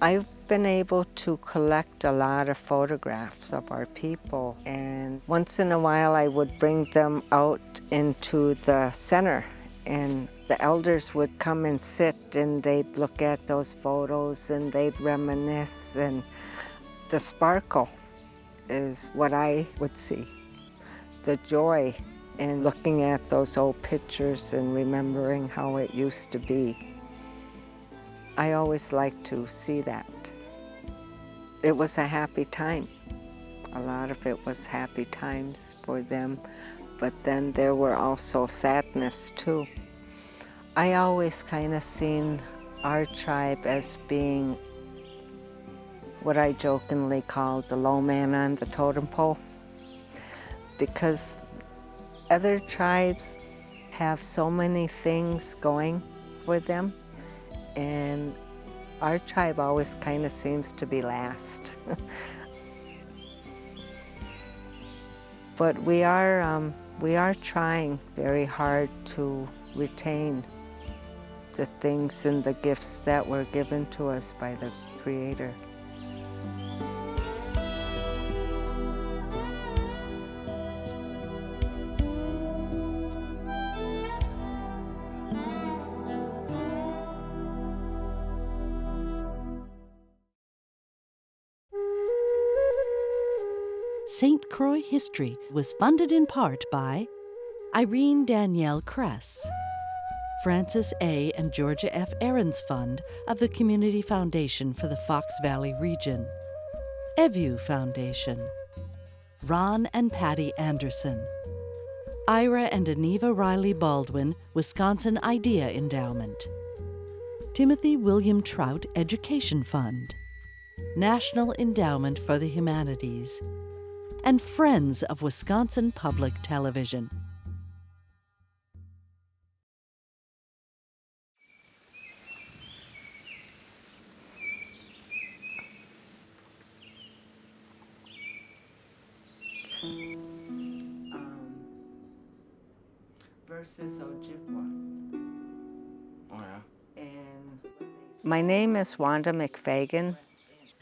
I've been able to collect a lot of photographs of our people, and once in a while I would bring them out into the center, and the elders would come and sit and they'd look at those photos and they'd reminisce, and the sparkle is what I would see. The joy in looking at those old pictures and remembering how it used to be. I always like to see that. It was a happy time. A lot of it was happy times for them, but then there were also sadness too. I always kind of seen our tribe as being what I jokingly called the low man on the totem pole, because other tribes have so many things going for them, and our tribe always kind of seems to be last. But we are trying very hard to retain the things and the gifts that were given to us by the Creator. St. Croix History was funded in part by Irene Danielle Kress, Francis A. and Georgia F. Ahrens Fund of the Community Foundation for the Fox Valley region, Evu Foundation, Ron and Patty Anderson, Ira and Aneva Riley Baldwin Wisconsin Idea Endowment, Timothy William Trout Education Fund, National Endowment for the Humanities, and Friends of Wisconsin Public Television. Versus Ojibwe. Oh, yeah. And my name is Wanda McFaggen.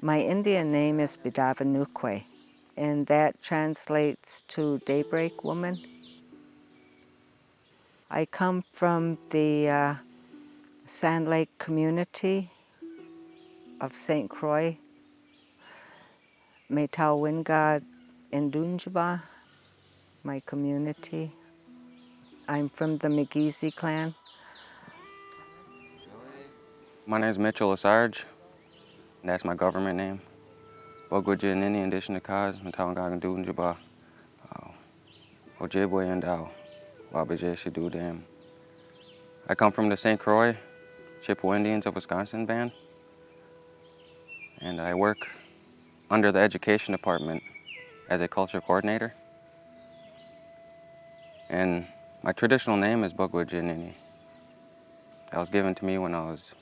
My Indian name is Bidavanukwe, and that translates to Daybreak Woman. I come from the Sand Lake community of St. Croix, Metawingad and Dunjaba, my community. I'm from the McGeezy clan. My name is Mitchell Sarge, and that's my government name. Ogwiji and Nini Indigenous to Kaz, Matawangag and Dunjaba, Ojibwe and Wabaje Shidu Dam. I come from the St. Croix Chippewa Indians of Wisconsin band, and I work under the education department as a culture coordinator. And my traditional name is Bugwiji Nini. That was given to me when I was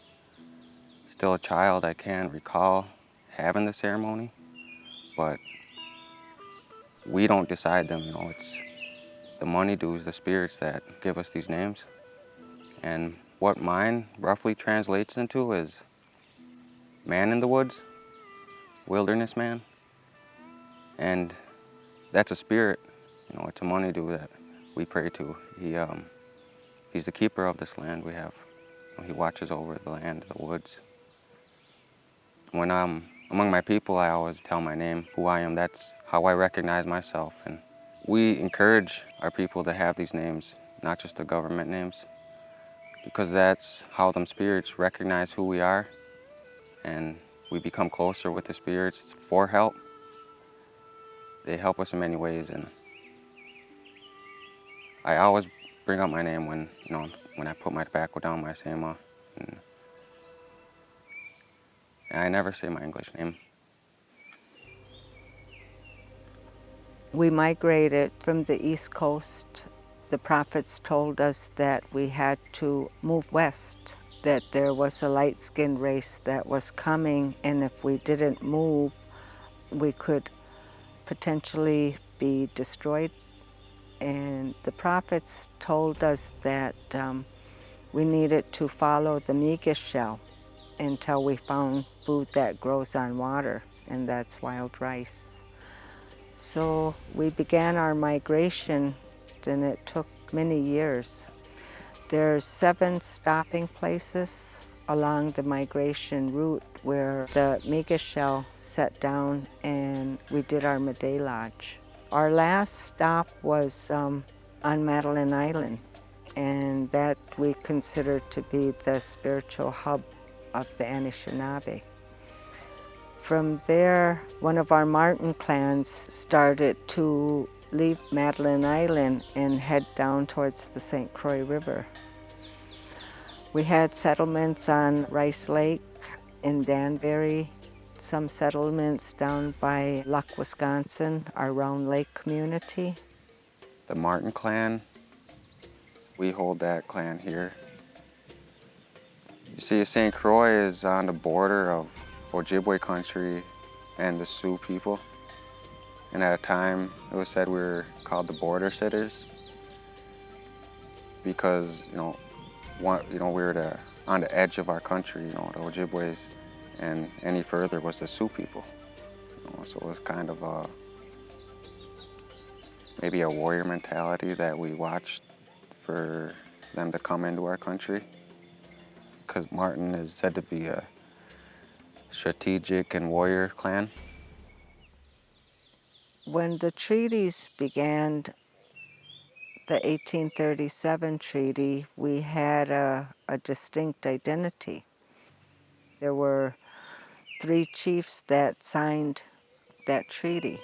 still a child. I can't recall having the ceremony, but we don't decide them, it's the money dues, the spirits that give us these names. And what mine roughly translates into is man in the woods, wilderness man. And that's a spirit, it's a money due that we pray to. He's the keeper of this land we have. He watches over the land, the woods. When I'm among my people, I always tell my name, who I am. That's how I recognize myself. And we encourage our people to have these names, not just the government names, because that's how them spirits recognize who we are, and we become closer with the spirits for help. They help us in many ways, and I always bring up my name when I put my tobacco down, my sema, and I never say my English name. We migrated from the East Coast. The prophets told us that we had to move west, that there was a light-skinned race that was coming, and if we didn't move, we could potentially be destroyed. And the prophets told us that we needed to follow the Migish shell, until we found food that grows on water, and that's wild rice. So we began our migration, and it took many years. There's 7 stopping places along the migration route where the Miga shell set down and we did our Maday Lodge. Our last stop was on Madeline Island, and that we consider to be the spiritual hub of the Anishinaabe. From there, one of our Martin clans started to leave Madeline Island and head down towards the St. Croix River. We had settlements on Rice Lake in Danbury, some settlements down by Luck, Wisconsin, our Round Lake community. The Martin clan, we hold that clan here. You see, St. Croix is on the border of Ojibwe country and the Sioux people. And at a time, it was said we were called the border sitters because, we were on the edge of our country, the Ojibways, and any further was the Sioux people. So it was kind of maybe a warrior mentality that we watched for them to come into our country. Because Martin is said to be a strategic and warrior clan. When the treaties began, the 1837 treaty, we had a distinct identity. There were 3 chiefs that signed that treaty.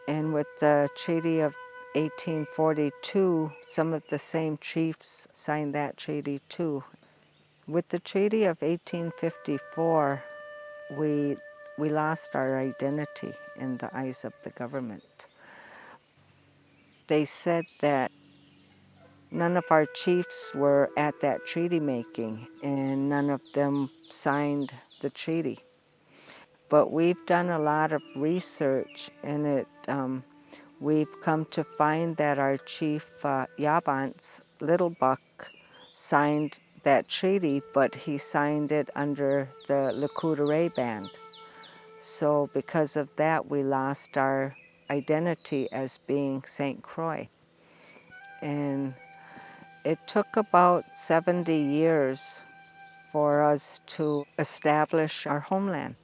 And with the Treaty of 1842, some of the same chiefs signed that treaty too. With the Treaty of 1854, we lost our identity in the eyes of the government. They said that none of our chiefs were at that treaty making, and none of them signed the treaty. But we've done a lot of research, and we've come to find that our chief, Yabant's Little Buck, signed that treaty, but he signed it under the Lakota Band. So because of that, we lost our identity as being St. Croix. And it took about 70 years for us to establish our homeland.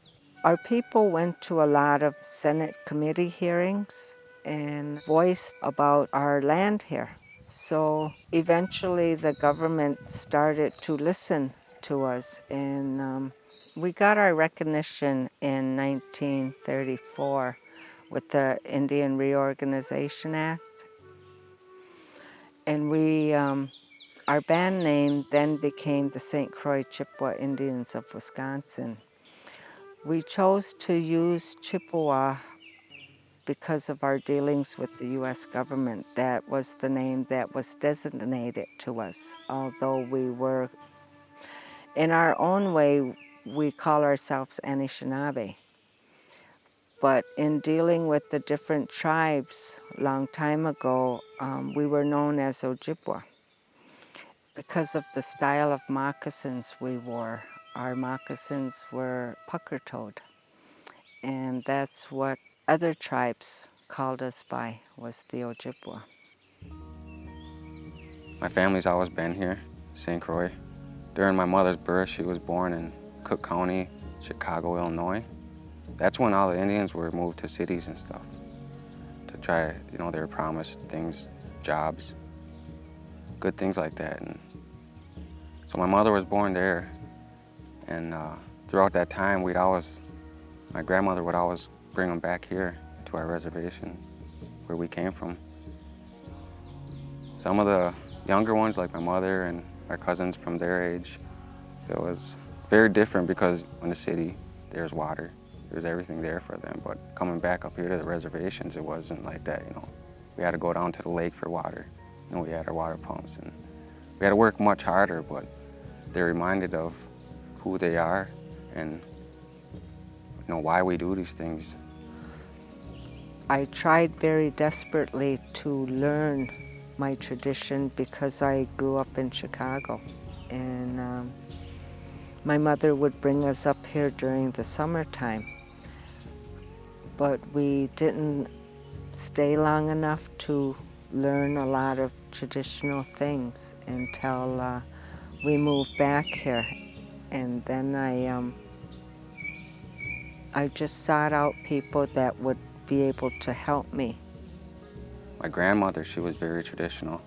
Our people went to a lot of Senate committee hearings and voiced about our land here. So eventually the government started to listen to us, and we got our recognition in 1934 with the Indian Reorganization Act. And our band name then became the St. Croix Chippewa Indians of Wisconsin. We chose to use Chippewa because of our dealings with the U.S. government. That was the name that was designated to us, although we were, in our own way, we call ourselves Anishinaabe. But in dealing with the different tribes a long time ago, we were known as Ojibwe because of the style of moccasins we wore. Our moccasins were pucker-toed, and that's what other tribes called us by, was the Ojibwe. My family's always been here, St. Croix. During my mother's birth, she was born in Cook County, Chicago, Illinois. That's when all the Indians were moved to cities and stuff to try, they were promised things, jobs, good things like that. And so my mother was born there, and throughout that time, my grandmother would always bring them back here to our reservation where we came from. Some of the younger ones, like my mother and our cousins from their age, it was very different because in the city, there's water, there's everything there for them. But coming back up here to the reservations, it wasn't like that, We had to go down to the lake for water. We had our water pumps, and we had to work much harder, but they're reminded of who they are and why we do these things. I tried very desperately to learn my tradition because I grew up in Chicago, and My mother would bring us up here during the summertime, but we didn't stay long enough to learn a lot of traditional things until we moved back here. And then I just sought out people that would be able to help me. My grandmother, she was very traditional.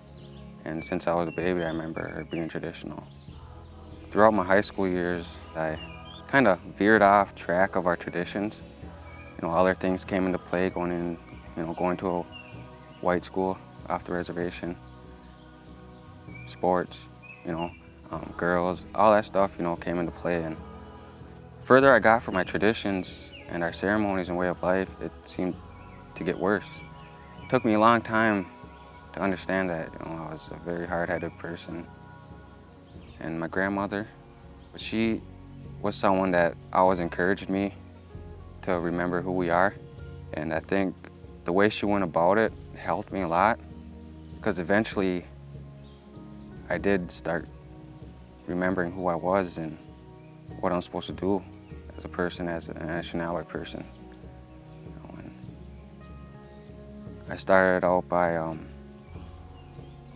And since I was a baby, I remember her being traditional. Throughout my high school years, I kind of veered off track of our traditions. You know, other things came into play, going to a white school off the reservation, sports, girls, all that stuff, came into play. And further I got from my traditions and our ceremonies and way of life, it seemed to get worse. It took me a long time to understand that, I was a very hard-headed person. And my grandmother, she was someone that always encouraged me to remember who we are. And I think the way she went about it helped me a lot, because eventually I did start remembering who I was and what I'm supposed to do as a person, as an Anishinaabe person. And I started out by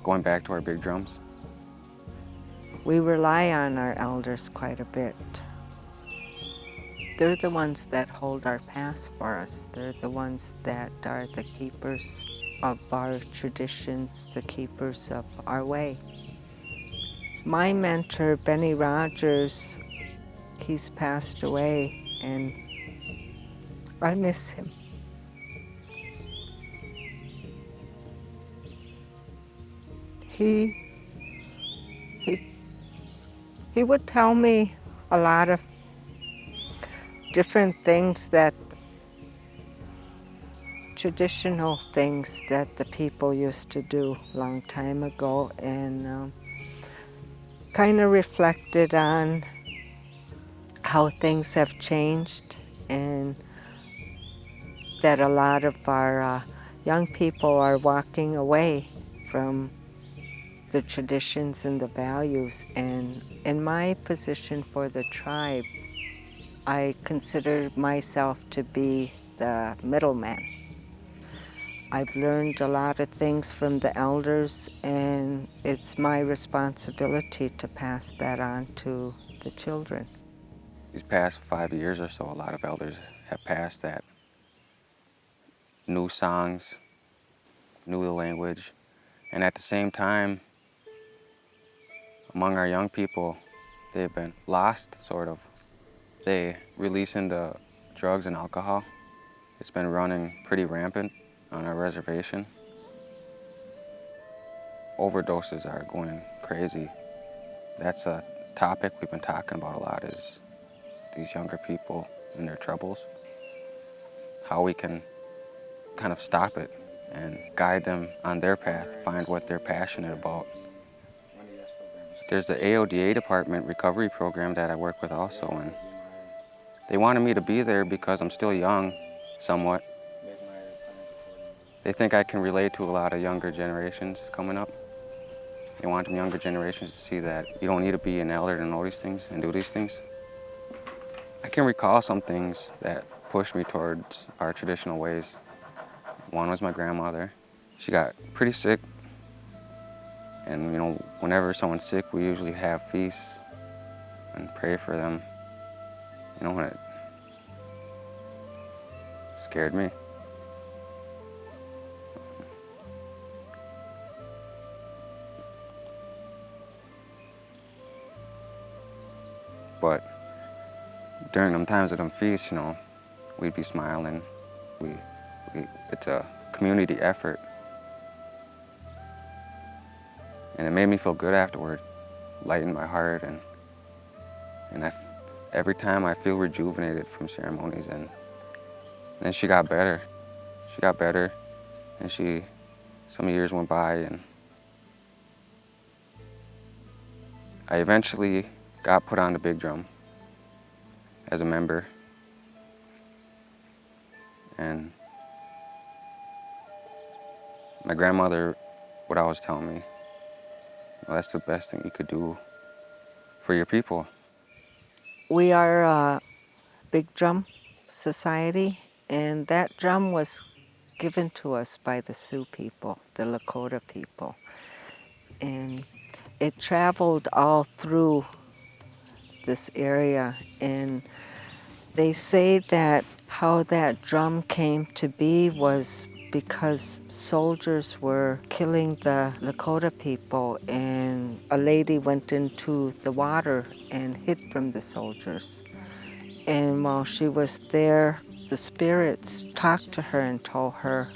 going back to our big drums. We rely on our elders quite a bit. They're the ones that hold our past for us. They're the ones that are the keepers of our traditions, the keepers of our way. My mentor, Benny Rogers, he's passed away, and I miss him. He would tell me a lot of different things, that traditional things that the people used to do a long time ago, and kind of reflected on how things have changed, and that a lot of our young people are walking away from the traditions and the values. And in my position for the tribe, I consider myself to be the middleman. I've learned a lot of things from the elders, and it's my responsibility to pass that on to the children. These past 5 years or so, a lot of elders have passed that. New songs, new language, and at the same time, among our young people, they've been lost, sort of. They release into drugs and alcohol. It's been running pretty rampant on our reservation. Overdoses are going crazy. That's a topic we've been talking about a lot, is these younger people and their troubles. How we can kind of stop it and guide them on their path, find what they're passionate about. There's the AODA department recovery program that I work with also, and they wanted me to be there because I'm still young, somewhat. They think I can relate to a lot of younger generations coming up. They want them younger generations to see that you don't need to be an elder to know these things and do these things. I can recall some things that pushed me towards our traditional ways. One was my grandmother. She got pretty sick, and whenever someone's sick, we usually have feasts and pray for them. When it scared me. But during them times of them feasts, we'd be smiling. It's a community effort. And it made me feel good afterward, lightened my heart, and every time I feel rejuvenated from ceremonies. And then she got better. She got better, and some years went by, and I eventually got put on the big drum as a member. And my grandmother would always tell me, well, that's the best thing you could do for your people. We are a big drum society, and that drum was given to us by the Sioux people, the Lakota people. And it traveled all through this area, and they say that how that drum came to be was because soldiers were killing the Lakota people, and a lady went into the water and hid from the soldiers. And while she was there, the spirits talked to her and told her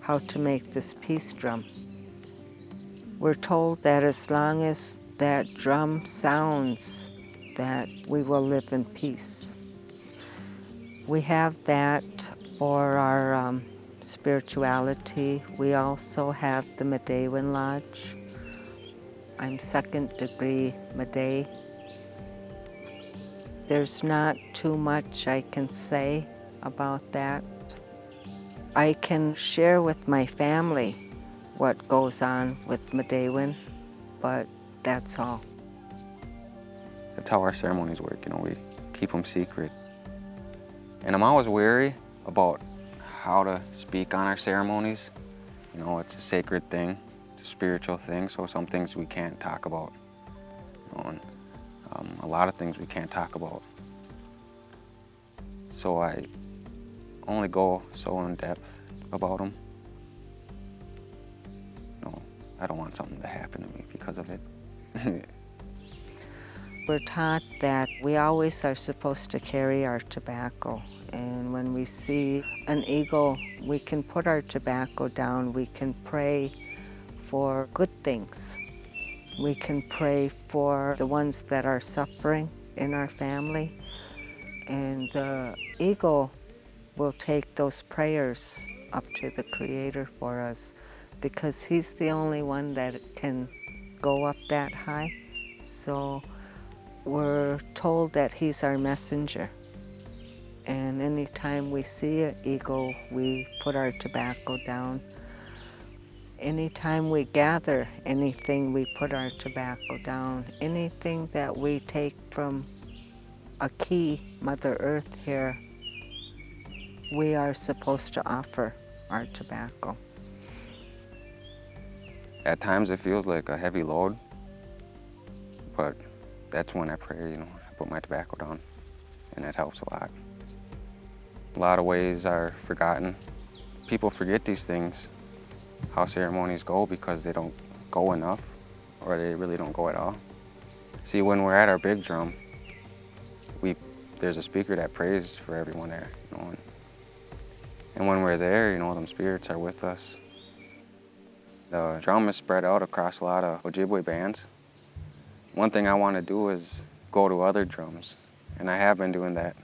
how to make this peace drum. We're told that as long as that drum sounds, that we will live in peace. We have that for our spirituality. We also have the Medewan Lodge. I'm second degree Mede. There's not too much I can say about that. I can share with my family what goes on with Medewan, but that's all. That's how our ceremonies work, you know, we keep them secret. And I'm always wary about how to speak on our ceremonies. You know, it's a sacred thing, it's a spiritual thing, so some things we can't talk about. You know, and, a lot of things we can't talk about. So I only go so in depth about them. You know, I don't want something to happen to me because of it. We're taught that we always are supposed to carry our tobacco. And when we see an eagle, we can put our tobacco down. We can pray for good things. We can pray for the ones that are suffering in our family. And the eagle will take those prayers up to the Creator for us, because He's the only one that can go up that high. So we're told that He's our messenger. And anytime we see an eagle, we put our tobacco down. Anytime we gather anything, we put our tobacco down. Anything that we take from a key, Mother Earth here, we are supposed to offer our tobacco. At times it feels like a heavy load, but that's when I pray, you know, I put my tobacco down, and it helps a lot. A lot of ways are forgotten. People forget these things, how ceremonies go, because they don't go enough, or they really don't go at all. See, when we're at our big drum, there's a speaker that prays for everyone there, you know, and when we're there, you know, them spirits are with us. The drum is spread out across a lot of Ojibwe bands. One thing I want to do is go to other drums, and I have been doing that,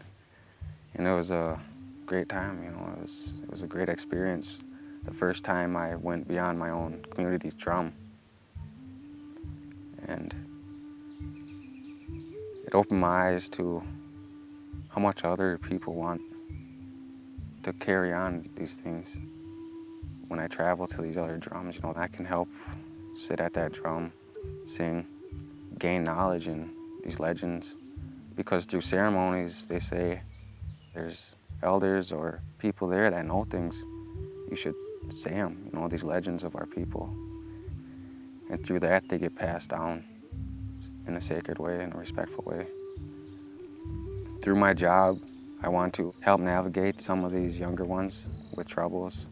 and it was a great time, you know, it was a great experience. The first time I went beyond my own community's drum, and it opened my eyes to how much other people want to carry on these things. When I travel to these other drums, you know, I can help sit at that drum, sing, gain knowledge in these legends, because through ceremonies, they say there's elders or people there that know things. You should say them, you know, these legends of our people. And through that, they get passed down in a sacred way, in a respectful way. Through my job, I want to help navigate some of these younger ones with troubles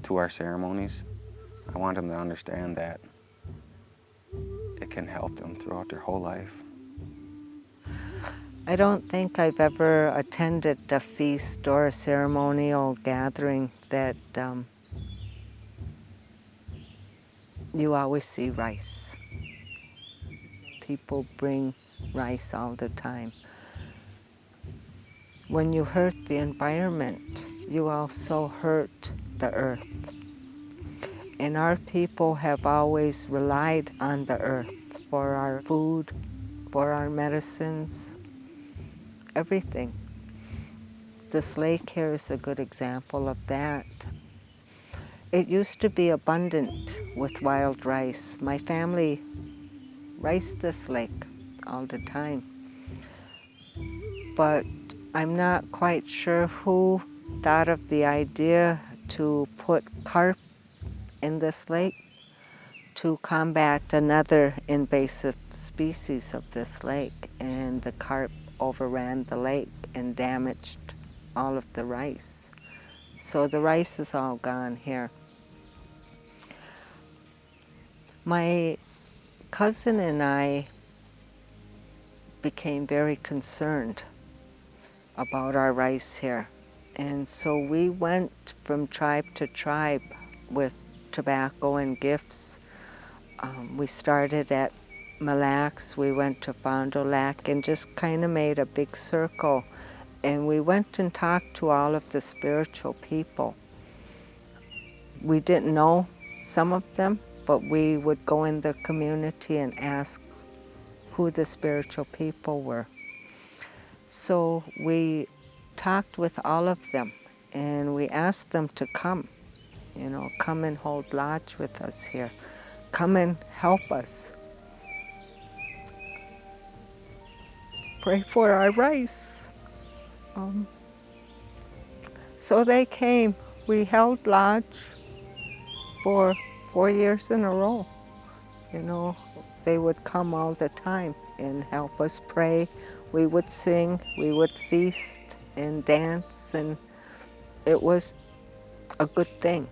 to our ceremonies. I want them to understand that it can help them throughout their whole life. I don't think I've ever attended a feast or a ceremonial gathering that you always see rice. People bring rice all the time. When you hurt the environment, you also hurt the earth. And our people have always relied on the earth for our food, for our medicines, everything. This lake here is a good example of that. It used to be abundant with wild rice. My family riced this lake all the time. but I'm not quite sure who thought of the idea to put carp in this lake to combat another invasive species of this lake, and the carp overran the lake and damaged all of the rice. So the rice is all gone here. My cousin and I became very concerned about our rice here. And so we went from tribe to tribe with tobacco and gifts. We started at Mille Lacs, we went to Fond du Lac, and just kind of made a big circle. And we went and talked to all of the spiritual people. We didn't know some of them, but we would go in the community and ask who the spiritual people were. So we talked with all of them, and we asked them to come, come and hold lodge with us here. Come and help us. Pray for our rice. So they came. We held lodge for 4 years in a row. They would come all the time and help us pray. We would sing, we would feast and dance, and it was a good thing.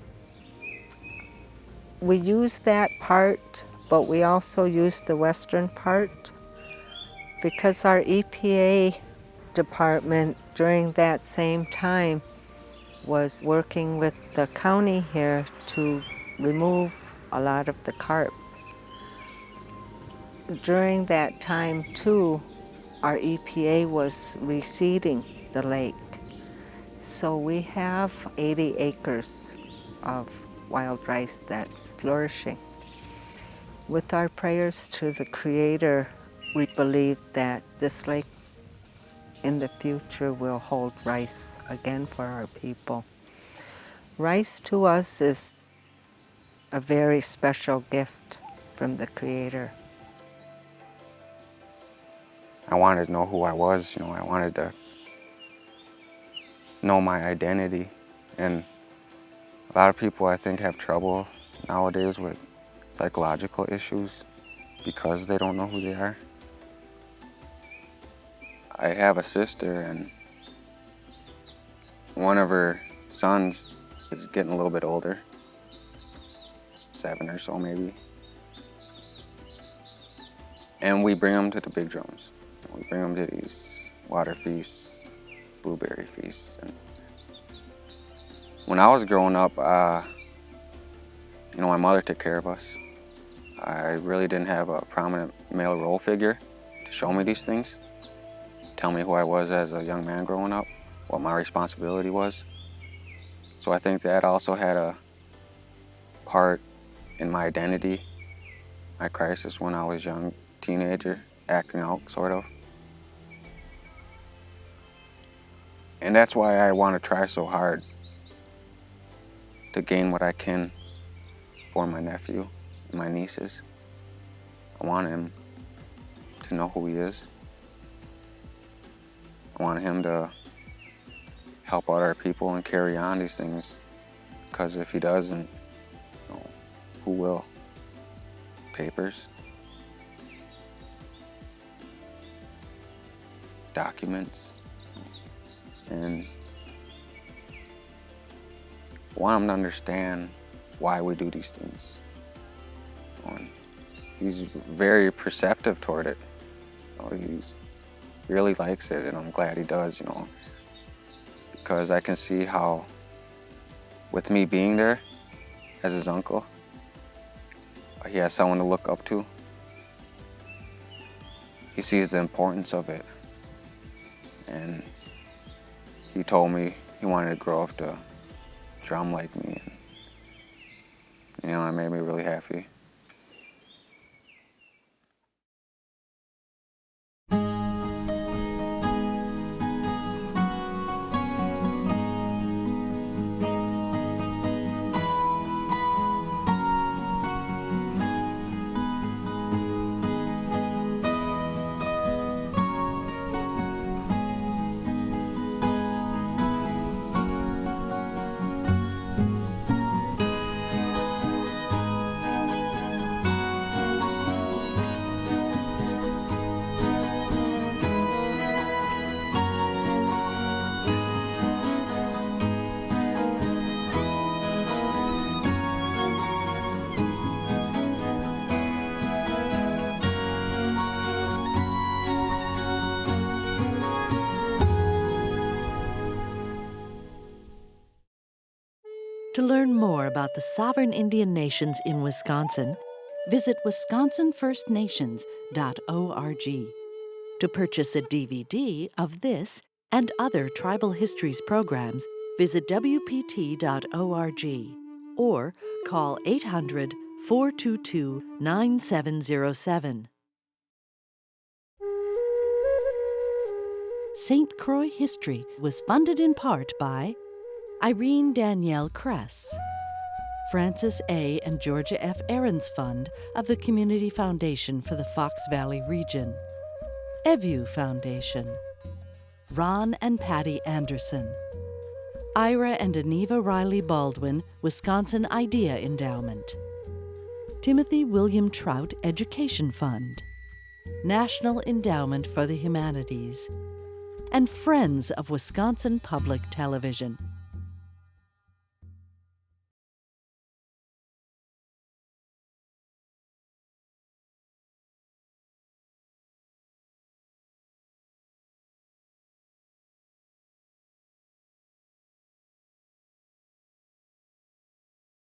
We used that part, but we also used the western part because our EPA department during that same time was working with the county here to remove a lot of the carp. During that time too, our EPA was reseeding the lake. So we have 80 acres of wild rice that's flourishing. With our prayers to the Creator, we believe that this lake in the future will hold rice again for our people. Rice to us is a very special gift from the Creator. I wanted to know who I was, I wanted to know my identity. And a lot of people, I think, have trouble nowadays with psychological issues because they don't know who they are. I have a sister, and one of her sons is getting a little bit older, 7 or so maybe. And we bring them to the big drums. We bring them to these water feasts, blueberry feasts. And when I was growing up, my mother took care of us. I really didn't have a prominent male role figure to show me these things, tell me who I was as a young man growing up, what my responsibility was. So I think that also had a part in my identity, my crisis when I was young, teenager, acting out, sort of. And that's why I want to try so hard to gain what I can for my nephew and my nieces. I want him to know who he is. I want him to help out our people and carry on these things, because if he doesn't, who will? Papers, documents, and I want him to understand why we do these things. And he's very perceptive toward it. He really likes it, and I'm glad he does, because I can see how, with me being there as his uncle, he has someone to look up to. He sees the importance of it. And he told me he wanted to grow up to drum like me. And, that made me really happy. To learn more about the sovereign Indian nations in Wisconsin, visit wisconsinfirstnations.org. To purchase a DVD of this and other Tribal Histories programs, visit wpt.org or call 800-422-9707. St. Croix History was funded in part by Irene Danielle Kress, Francis A. and Georgia F. Ahrens Fund of the Community Foundation for the Fox Valley region, Evu Foundation, Ron and Patty Anderson, Ira and Aneva Riley Baldwin Wisconsin Idea Endowment, Timothy William Trout Education Fund, National Endowment for the Humanities, and Friends of Wisconsin Public Television.